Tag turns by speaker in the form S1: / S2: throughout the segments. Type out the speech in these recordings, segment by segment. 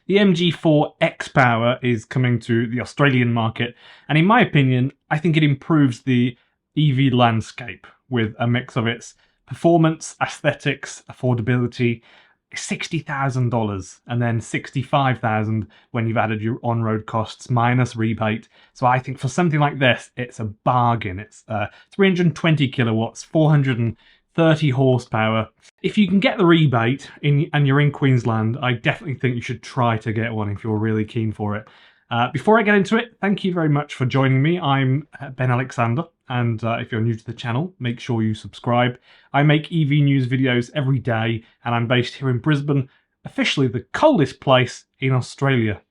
S1: The MG4 X-Power is coming to the Australian market, and in my opinion, I think it improves the EV landscape with a mix of its performance, aesthetics, affordability. $60,000 and then $65,000 when you've added your on-road costs minus rebate. So I think for something like this, it's a bargain. It's 320 kilowatts, 430 horsepower. If you can get the rebate and you're in Queensland, I definitely think you should try to get one if you're really keen for it. Before I get into it, thank you very much for joining me. I'm Ben Alexander, and if you're new to the channel, make sure you subscribe. I make EV news videos every day, and I'm based here in Brisbane, officially the coldest place in Australia.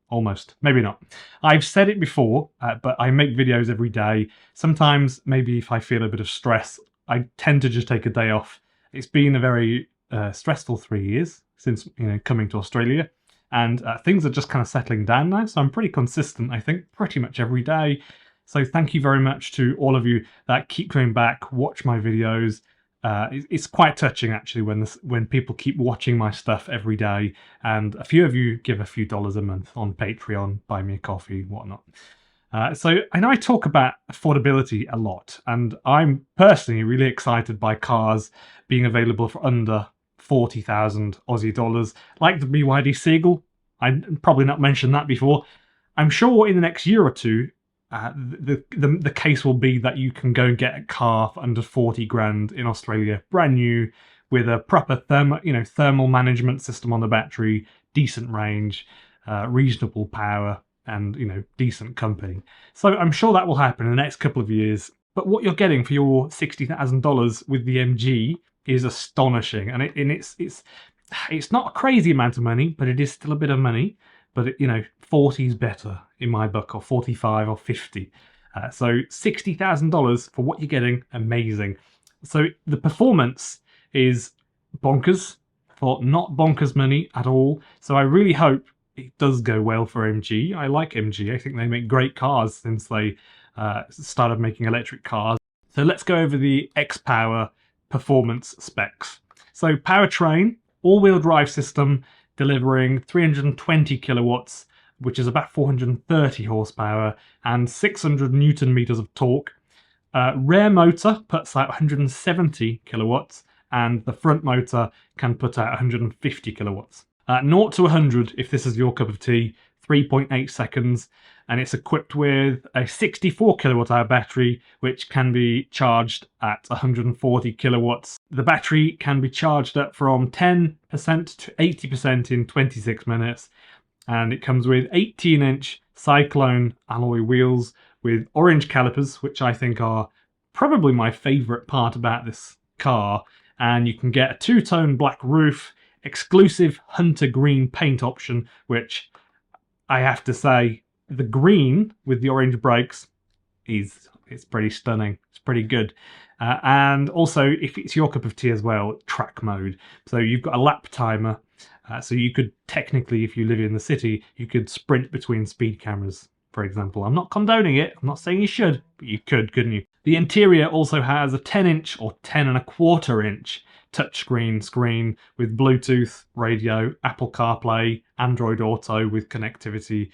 S1: Almost. Maybe not. I've said it before, but I make videos every day. Sometimes, maybe if I feel a bit of stress, I tend to just take a day off. It's been a very stressful 3 years since coming to Australia. And things are just kind of settling down now, so I'm pretty consistent, I think, pretty much every day. So thank you very much to all of you that keep coming back, watch my videos. It's quite touching, actually, when people keep watching my stuff every day. And a few of you give a few dollars a month on Patreon, buy me a coffee, whatnot. So I know I talk about affordability a lot, and I'm personally really excited by cars being available for under 40,000 Aussie dollars, like the BYD Seagull. I'd probably not mentioned that before. I'm sure in the next year or two, the case will be that you can go and get a car for under 40 grand in Australia, brand new, with a proper thermal management system on the battery, decent range, reasonable power, and decent company. So I'm sure that will happen in the next couple of years. But what you're getting for your $60,000 with the MG is astonishing, and it's not a crazy amount of money, but it is still a bit of money. But 40 is better in my book, or 45 or 50. So $60,000 for what you're getting, amazing. So the performance is bonkers for not bonkers money at all. So I really hope it does go well for MG. I like MG. I think they make great cars since they started making electric cars. So let's go over the X-Power performance specs. So powertrain, all-wheel drive system, delivering 320 kilowatts, which is about 430 horsepower, and 600 newton meters of torque. Rear motor puts out 170 kilowatts, and the front motor can put out 150 kilowatts. 0 to 100, if this is your cup of tea, 3.8 seconds, and it's equipped with a 64 kilowatt hour battery, which can be charged at 140 kilowatts. The battery can be charged up from 10% to 80% in 26 minutes, and it comes with 18-inch Cyclone alloy wheels with orange calipers, which I think are probably my favourite part about this car, and you can get a two-tone black roof, exclusive hunter green paint option, which I have to say, the green with the orange brakes it's pretty stunning. It's pretty good. And also, if it's your cup of tea as well, track mode. So you've got a lap timer. So you could technically, if you live in the city, you could sprint between speed cameras, for example. I'm not condoning it. I'm not saying you should, but you could, couldn't you? The interior also has a 10-inch or 10.25-inch touchscreen screen with Bluetooth, radio, Apple CarPlay, Android Auto with connectivity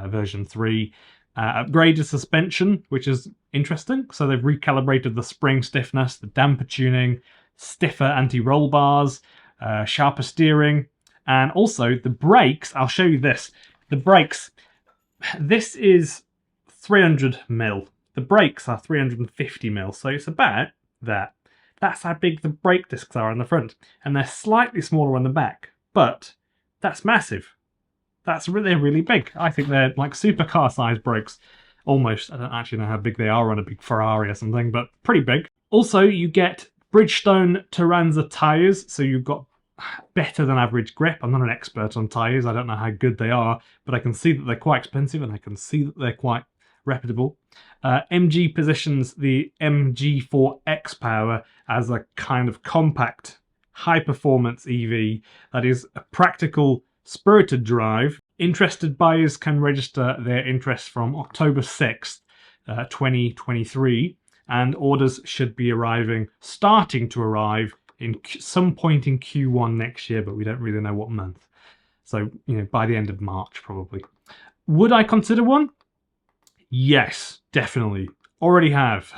S1: version 3. Upgraded suspension, which is interesting. So they've recalibrated the spring stiffness, the damper tuning, stiffer anti-roll bars, sharper steering, and also the brakes. I'll show you this. The brakes, this is 300mm. The brakes are 350mm, so it's about that. That's how big the brake discs are on the front, and they're slightly smaller on the back, but that's massive. They're really big. I think they're like supercar size brakes, almost. I don't actually know how big they are on a big Ferrari or something, but pretty big. Also, you get Bridgestone Turanza tyres, so you've got better than average grip. I'm not an expert on tyres. I don't know how good they are, but I can see that they're quite expensive, and I can see that they're quite reputable. MG positions the MG4 X-Power as a kind of compact, high-performance EV that is a practical, spirited drive. Interested buyers can register their interest from October 6th, 2023, and orders should be starting to arrive in some point in Q1 next year, but we don't really know what month. So, by the end of March, probably. Would I consider one? Yes, definitely. Already have.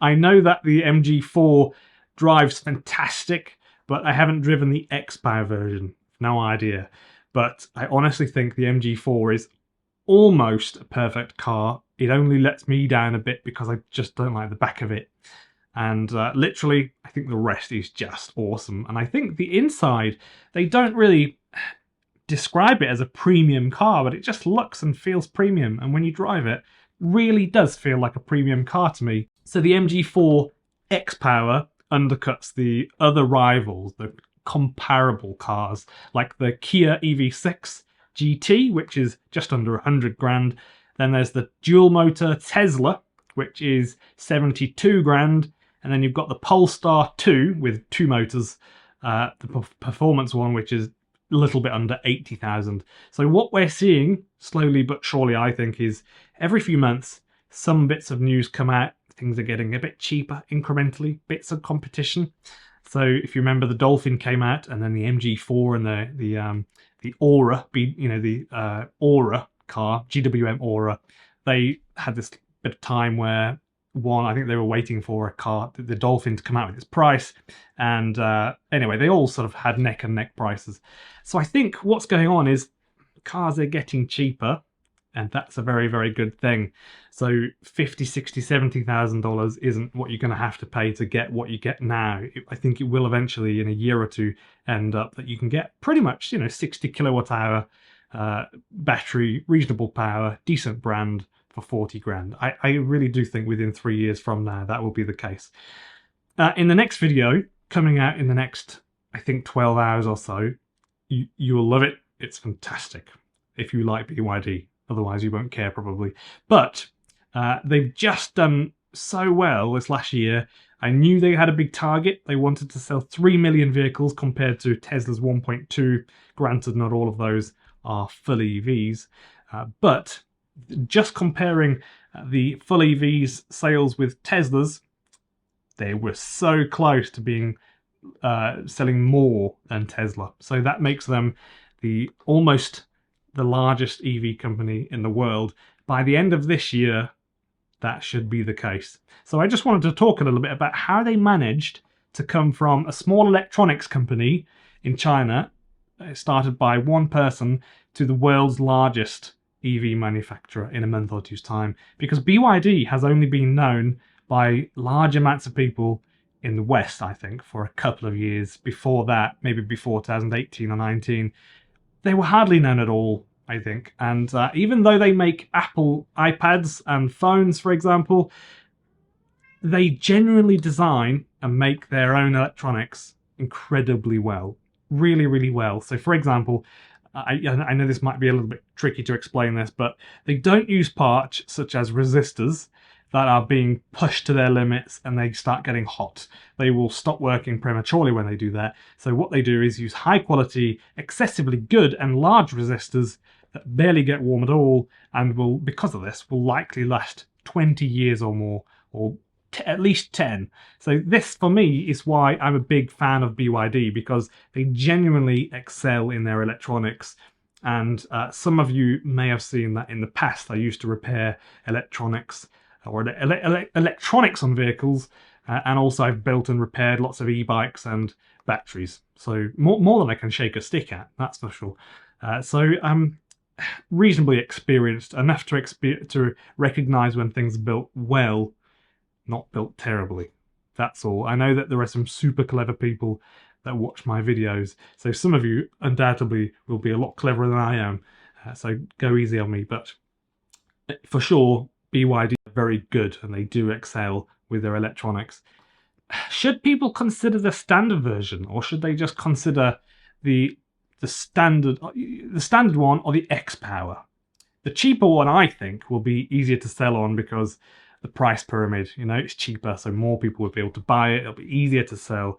S1: I know that the MG4 drives fantastic, but I haven't driven the X-Power version. No idea. But I honestly think the MG4 is almost a perfect car. It only lets me down a bit because I just don't like the back of it. And literally, I think the rest is just awesome. And I think the inside, they don't really describe it as a premium car, but it just looks and feels premium. And when you drive it, really does feel like a premium car to me. So the MG4 X-Power undercuts the other rivals, the comparable cars, like the Kia EV6 GT, which is just under 100 grand. Then there's the dual motor Tesla, which is 72 grand. And then you've got the Polestar 2 with 2 motors, the performance one, which is a little bit under 80,000. So what we're seeing, slowly but surely, I think, is every few months, some bits of news come out. Things are getting a bit cheaper incrementally, bits of competition. So if you remember, the Dolphin came out, and then the MG4 and the Aura, the Aura car, GWM Aura, they had this bit of time where I think they were waiting for a car, the Dolphin, to come out with its price. And anyway, they all sort of had neck and neck prices. So I think what's going on is cars are getting cheaper, and that's a very, very good thing. So $50,000, $60,000, $70,000 isn't what you're going to have to pay to get what you get now. I think it will eventually, in a year or two, end up that you can get pretty much, 60 kilowatt hour battery, reasonable power, decent brand for 40 grand. I really do think within 3 years from now that will be the case. In the next video, coming out in the next, I think, 12 hours or so, you will love it. It's fantastic if you like BYD. Otherwise, you won't care probably. But they've just done so well this last year. I knew they had a big target. They wanted to sell 3 million vehicles compared to Tesla's 1.2. Granted, not all of those are full EVs. But just comparing the full EVs sales with Tesla's, they were so close to being selling more than Tesla. So that makes them almost the largest EV company in the world. By the end of this year, that should be the case. So I just wanted to talk a little bit about how they managed to come from a small electronics company in China, started by one person, to the world's largest EV manufacturer in a month or two's time. Because BYD has only been known by large amounts of people in the West, I think, for a couple of years. Before that, maybe before 2018 or 19, they were hardly known at all, I think. And even though they make Apple iPads and phones, for example, they genuinely design and make their own electronics incredibly well. Really, really well. So, for example, I know this might be a little bit tricky to explain this, but they don't use parts such as resistors that are being pushed to their limits and they start getting hot. They will stop working prematurely when they do that. So what they do is use high quality, excessively good and large resistors that barely get warm at all, and will, because of this, will likely last 20 years or more, or at least 10. So this, for me, is why I'm a big fan of BYD, because they genuinely excel in their electronics. And some of you may have seen that in the past. I used to repair electronics or electronics on vehicles, and also I've built and repaired lots of e-bikes and batteries. So more than I can shake a stick at, that's for sure. So I'm reasonably experienced enough to recognise when things are built well, not built terribly. That's all. I know that there are some super clever people that watch my videos, so some of you undoubtedly will be a lot cleverer than I am, so go easy on me. But for sure, BYD are very good and they do excel with their electronics. Should people consider the standard version, or should they just consider the standard one or the X-Power? The cheaper one, I think, will be easier to sell on because the price pyramid, it's cheaper, so more people would be able to buy it. It'll be easier to sell.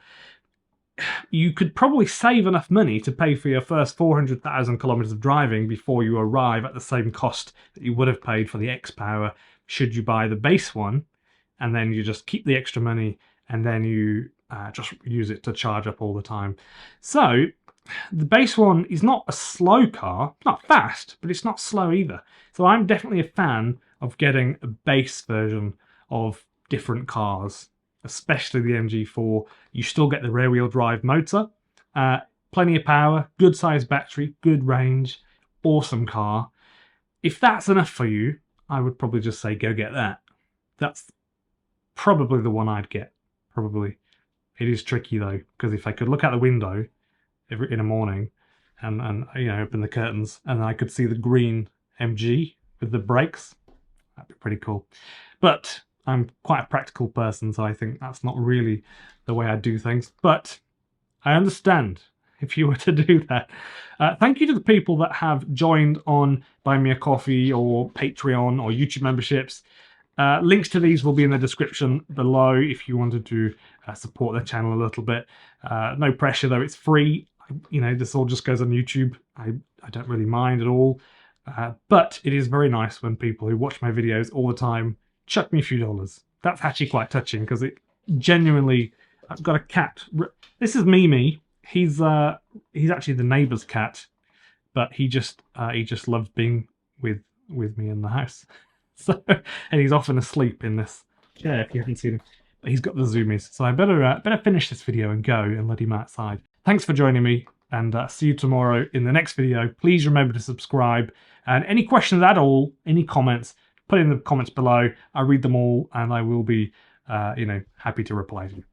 S1: You could probably save enough money to pay for your first 400,000 kilometers of driving before you arrive at the same cost that you would have paid for the X-Power should you buy the base one, and then you just keep the extra money and then you just use it to charge up all the time. So the base one is not a slow car, not fast, but it's not slow either. So I'm definitely a fan of getting a base version of different cars, especially the MG4. You still get the rear-wheel drive motor, plenty of power, good sized battery, good range, awesome car. If that's enough for you, I would probably just say go get that. That's probably the one I'd get. Probably. It is tricky though, because if I could look out the window in the morning and open the curtains and I could see the green MG with the brakes, that'd be pretty cool. But I'm quite a practical person, so I think that's not really the way I do things. But I understand if you were to do that. Thank you to the people that have joined on Buy Me a Coffee or Patreon or YouTube memberships. Links to these will be in the description below if you wanted to support the channel a little bit. No pressure though, it's free. This all just goes on YouTube. I don't really mind at all. But it is very nice when people who watch my videos all the time chuck me a few dollars. That's actually quite touching because it genuinely... I've got a cat. This is Mimi. He's actually the neighbour's cat, but he just loves being with me in the house. So, and he's often asleep in this chair if you haven't seen him. But he's got the zoomies, so I better finish this video and go and let him outside. Thanks for joining me, and see you tomorrow in the next video. Please remember to subscribe, and any questions at all, any comments, put in the comments below. I read them all, and I will be happy to reply to you.